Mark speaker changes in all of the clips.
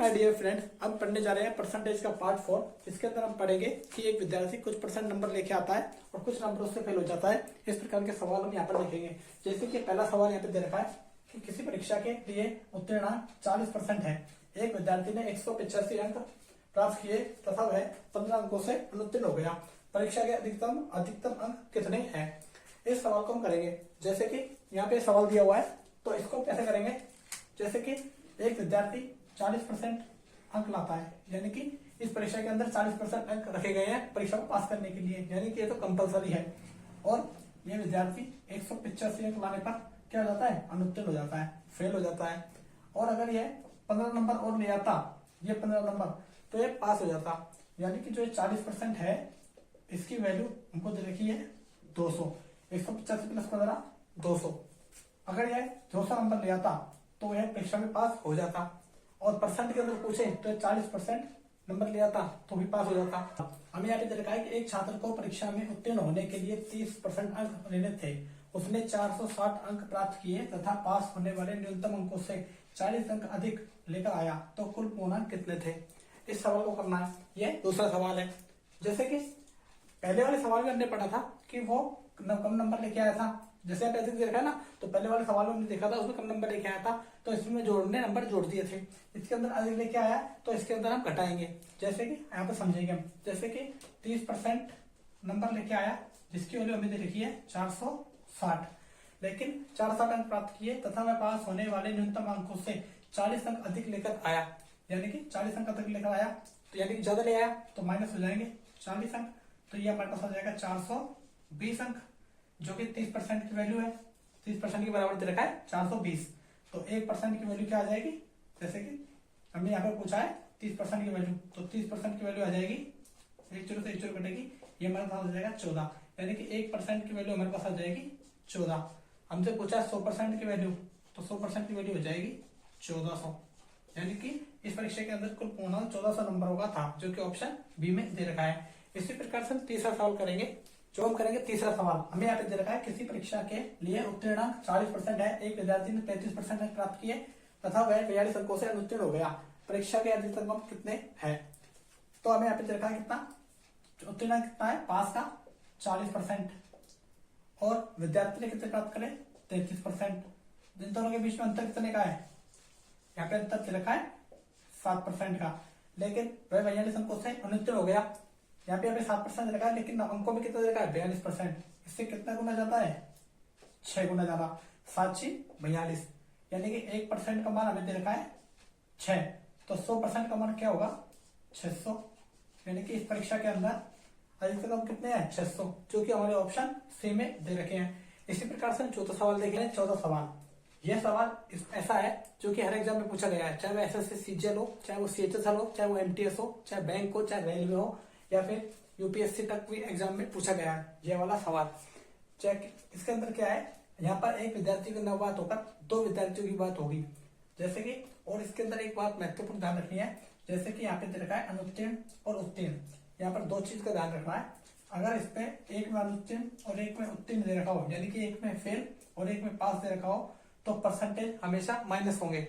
Speaker 1: My dear friends, अब पढ़ने जा रहे हैं परसेंटेज का पार्ट 4। इसके अंदर हम पढ़ेंगे कि एक विद्यार्थी कुछ परसेंट नंबर लेके आता है और कुछ नंबरों से फेल हो जाता है। इस प्रकार के सवाल हम यहाँ पर देखेंगे। जैसे कि पहला सवाल यहाँ पे दे रखा है कि किसी परीक्षा के लिए उत्तीर्ण अंक 40% है। एक विद्यार्थी ने 185 अंक प्राप्त किए तथा वह 15 अंकों से अनुत्तीर्ण हो गया। परीक्षा के अधिकतम अंक कितने हैं? इस सवाल को हम करेंगे। जैसे कि यहाँ पे सवाल दिया हुआ है तो इसको कैसे करेंगे। जैसे कि एक विद्यार्थी 40% अंक लाता है, यानी कि इस परीक्षा के अंदर 40% अंक रखे गए हैं परीक्षा को पास करने के लिए, यानी कि ये तो कंपलसरी है। और ये विद्यार्थी 185 अंक लाने पर क्या हो जाता है? अनुत्तीर्ण हो जाता है, फेल हो जाता है। और अगर ये 15 नंबर और ले आता, ये 15 नंबर, तो ये पास हो जाता। यानी कि जो 40% है इसकी वैल्यू हमको दे रखी है 200। 185 प्लस 15 200। अगर यह 200 नंबर ले आता तो यह परीक्षा में पास हो जाता। और परसेंट के अंदर पूछे तो 40% नंबर ले आता तो भी पास हो जाता। हमें यहाँ पे दे रखा है कि एक छात्र को परीक्षा में उत्तीर्ण होने के लिए 30% अंक लेने थे। उसने 460 अंक प्राप्त किए तथा पास होने वाले न्यूनतम अंकों से 40 अंक अधिक लेकर आया, तो कुल पूर्णांक कितने थे? इस सवाल को करना है। ये दूसरा सवाल है। जैसे कि पहले वाले सवाल में हमने पढ़ा था कि वो कम नंबर लेके आया था। जैसे आप ऐसे देखा ना, तो पहले वाले सवाल में हमने देखा था उसमें कम नंबर लेके आया था, तो इसमें जोड़ने नंबर जोड़ दिए थे। इसके अंदर अधिक लेके आया तो इसके अंदर हम घटाएंगे। जैसे कि यहाँ पे समझेंगे हम। जैसे कि 30% नंबर लेके आया जिसकी वैल्यू हमें दे रखी है 460, लेकिन 460 अंक प्राप्त किए तथा मैं पास होने वाले न्यूनतम अंकों से 40 अंक अधिक लेकर आया, यानी कि 40 अंक अधिक लेकर आया, तो यानी कि ज्यादा ले आया तो माइनस हो जाएंगे 40 अंक, तो ये हमारे पास आ जाएगा 420 अंक, जो कि 30% की वैल्यू है। 30% के बराबर दे रखा है 420, तो 1% की वैल्यू क्या आ जाएगी? जैसे कि हमने यहाँ पे पूछा है 30% की वैल्यू, तो 30% की वैल्यू आ जाएगी, एक जीरो से एक जीरो कटेगी, ये हमारे पास आ जाएगा 14, यानी कि 1% की वैल्यू हमारे पास आ जाएगी 14। हमसे पूछा 100% की वैल्यू, तो 100% की वैल्यू हो जाएगी 1400, यानी कि इस परीक्षा के अंदर कुल पूर्णांक 1400 नंबरों का था, जो कि ऑप्शन बी में दे रखा है। इसी प्रकार से हम तीसरा सवाल करेंगे। जो हम करेंगे तीसरा सवाल, हमें यहाँ पे दे रखा है किसी परीक्षा के लिए उत्तीर्ण अंक 40% है। एक विद्यार्थी ने 33% अंक प्राप्त किए तथा वह 42 अंकों से अनुत्तीर्ण हो गया। परीक्षा के अधिकतम अंक कितने हैं? तो हमें यहाँ पे दे रखा है कितना उत्तीर्ण अंक कितना है? पास का 40%, और विद्यार्थी ने कितने प्राप्त करे? 33%। इन दोनों के बीच में अंतर कितने का है? यहाँ पे अंतर दे रखा है 7% का, लेकिन वह 42 अंकों से अनुत्तीर्ण हो गया। यहाँ पे हमें 7% रखा है, लेकिन अंकों में कितना रखा है? 42%। इससे कितना गुना जाता है? 6 गुना ज्यादा, 7 6 42, यानी कि 1% का मान हमें दे रखा है 6, तो 100% का मान क्या होगा? 600, यानी कि इस परीक्षा के अंदर अधिकतम कितने हैं? 600, जो कि हमारे ऑप्शन सी में दे रखे हैं। इसी प्रकार से चौथा सवाल देख रहे हैं। चौथा सवाल, यह सवाल ऐसा है जो कि हर एग्जाम में पूछा गया है, चाहे वो एसएससी सीजीएल हो, चाहे वो सीएचएसएल हो, चाहे वो एमटीएस हो, चाहे बैंक हो, चाहे रेलवे हो, या फिर यूपीएससी तक भी एग्जाम में पूछा गया है ये वाला सवाल। चेक इसके अंदर क्या है, यहाँ पर एक विद्यार्थी की न बात होकर 2 विद्यार्थियों की बात होगी। जैसे कि, और इसके अंदर एक बात महत्वपूर्ण ध्यान रखनी है। जैसे कि यहाँ पे दे रखा है अनुत्तीर्ण और उत्तीर्ण, यहाँ पर 2 चीज का ध्यान रखना है। अगर इस पे एक में अनुत्तीर्ण और एक में उत्तीर्ण दे रखा हो, यानी कि एक में फेल और एक में पास दे रखा हो, तो परसेंटेज हमेशा माइनस होंगे।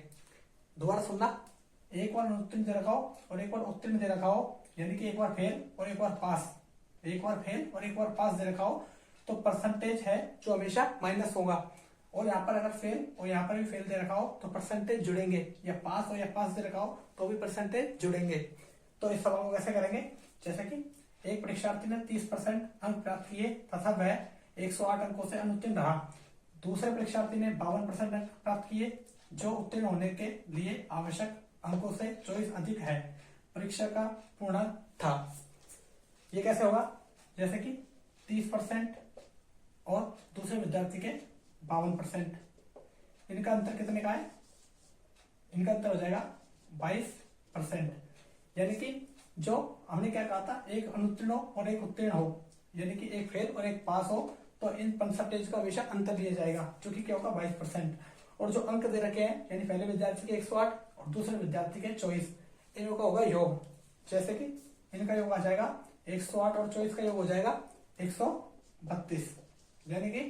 Speaker 1: दोबारा सुनना, एक बार अनुत्तीर्ण दे रखा हो और एक बार उत्तीर्ण दे रखा हो, यानी कि एक बार फेल और एक बार पास, एक बार फेल और एक बार पास दे रखा हो, तो परसेंटेज है जो हमेशा माइनस होगा। और यहाँ पर अगर फेल और यहाँ पर भी फेल दे रखा हो तो परसेंटेज जुड़ेंगे, या पास हो या पास दे रखा हो तो भी परसेंटेज जुड़ेंगे। तो इस सवाल को कैसे करेंगे? जैसे कि एक परीक्षार्थी ने 30% अंक प्राप्त किए तथा वह 108 अंकों से अनुत्तीर्ण रहा। दूसरे परीक्षार्थी ने 52% अंक प्राप्त किए, जो उत्तीर्ण होने के लिए आवश्यक अंकों से 24 अधिक है। परीक्षा का पूर्णांक था। ये कैसे होगा? जैसे कि 30% और दूसरे विद्यार्थी के 52%, इनका अंतर कितने का है? इनका अंतर हो जाएगा 22%। यानी कि जो हमने क्या कहा था, एक अनुत्तीर्ण हो और एक उत्तीर्ण हो, यानी कि एक फेल और एक पास हो, तो इन परसेंटेज का हमेशा अंतर लिया जाएगा, जो कि क्या होगा? 22%। और जो अंक दे रखे हैं, यानी पहले विद्यार्थी के 108 और दूसरे विद्यार्थी के 24, इन का होगा योग। जैसे कि इनका योग आ जाएगा 108 और 24 का योग हो जाएगा 132, यानी कि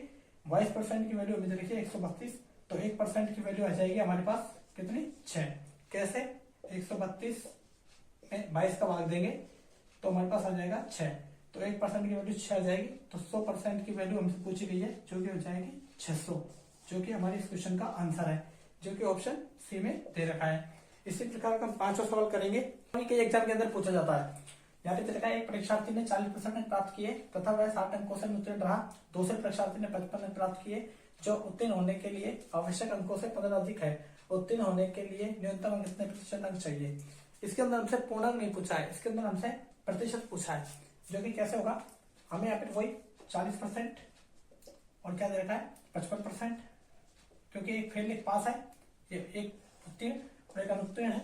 Speaker 1: 22% की वैल्यू हमें देखिए 132, तो 1% की वैल्यू आ जाएगी हमारे पास कितनी? 6। कैसे? 132 में 22 का भाग देंगे तो हमारे पास आ जाएगा 6। तो 1% की वैल्यू 6 आ जाएगी। तो 100% की वैल्यू हमसे पूछी गई है जो कि हो जाएगी 600, जो कि हमारे इस क्वेश्चन का आंसर है, जो कि ऑप्शन सी में दे रखा है। इसी प्रकार का हम 5वां सवाल करेंगे। एग्जाम के अंदर पूछा जाता है। यहाँ पे देखा एक परीक्षार्थी ने 40% अंक प्राप्त किए तथा वह 60 अंकों से उत्तीर्ण रहा। दूसरे परीक्षार्थी ने 55 अंक प्राप्त किए जो उत्तीर्ण होने के लिए आवश्यक अंकों से 15 अधिक है। उत्तीर्ण होने के लिए न्यूनतम अंक कितने प्रतिशत अंक चाहिए। इसके अंदर हमसे पूर्णांक नहीं पूछा है, इसके अंदर हमसे प्रतिशत पूछा है, जो कि कैसे होगा। हमें यहाँ पे वही 40% और क्या दे रखा है 55%, क्योंकि एक फेल एक पास है, एक उत्तीर्ण और एक अनुत्तीर्ण है।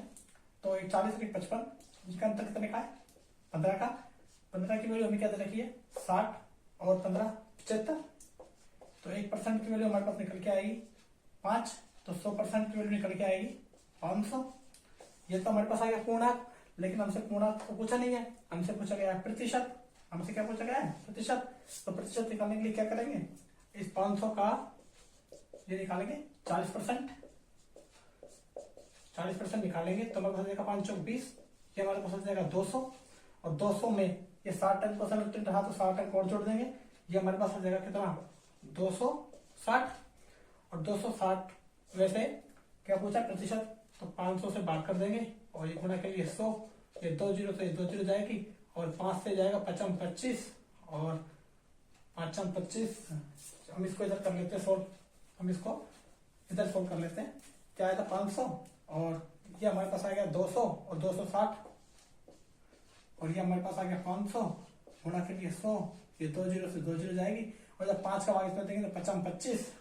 Speaker 1: तो एक 40 और एक 55, जिसका अंतर कितने का है 15 का। 15 की वैल्यू हमें क्या दे रखी है 60 और 15 75। तो 1% की वैल्यू हमारे पास निकल के आएगी 5। तो 100% की वैल्यू निकल के आएगी 500। ये तो हमारे पास आ गया पूर्णांक, लेकिन हमसे पूर्णांक तो पूछा नहीं है, हमसे पूछा गया है प्रतिशत। हमसे क्या पूछा गया है प्रतिशत। तो प्रतिशत निकालने के लिए क्या करेंगे, इस 500 का ये निकालेंगे 40%। 40% निकालेंगे तो हमारे पास आ जाएगा 5 × 20, ये हमारे पास आ जाएगा 200। और 200 में ये 60 अंक क्वेश्चन उत्तीर्ण रहा तो 60 अंक और जोड़ देंगे, ये हमारे पास आ जाएगा कितना 260। और 260 वैसे क्या पूछा प्रतिशत, तो 500 से भाग कर देंगे और ये गुणा करेंगे 100। ये 2 जीरो तो ये 2 जीरो जाएगी और 5 से जाएगा 5 25 और 5 25। हम इसको इधर कर लेते हैं सोल्व, हम इसको इधर सोल्व कर लेते हैं। क्या आएगा 500 और ये हमारे पास आ गया 200 और 260 और ये हमारे पास आ गया 500 गुणा करिए 100। ये 2 जीरो से 2 जीरो जाएगी और जब 5 का भाग इसमें देंगे तो 5 25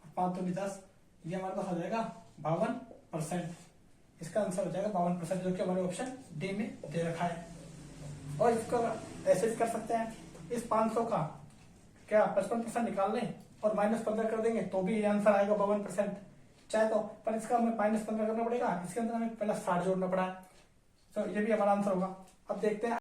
Speaker 1: और 5 तो 10, ये हमारे पास आ जाएगा 52%। इसका आंसर हो जाएगा 52%, जो कि हमारे ऑप्शन डी में दे रखा है। और इसको ऐसे भी कर सकते हैं, इस 500 का क्या 55% निकाल लें और -15 कर देंगे तो भी ये आंसर आएगा 52%। चाहे तो पर इसका हमें -15 करना पड़ेगा, इसके अंदर हमें पहले 60 जोड़ना पड़ा है, तो ये भी हमारा आंसर होगा। अब देखते हैं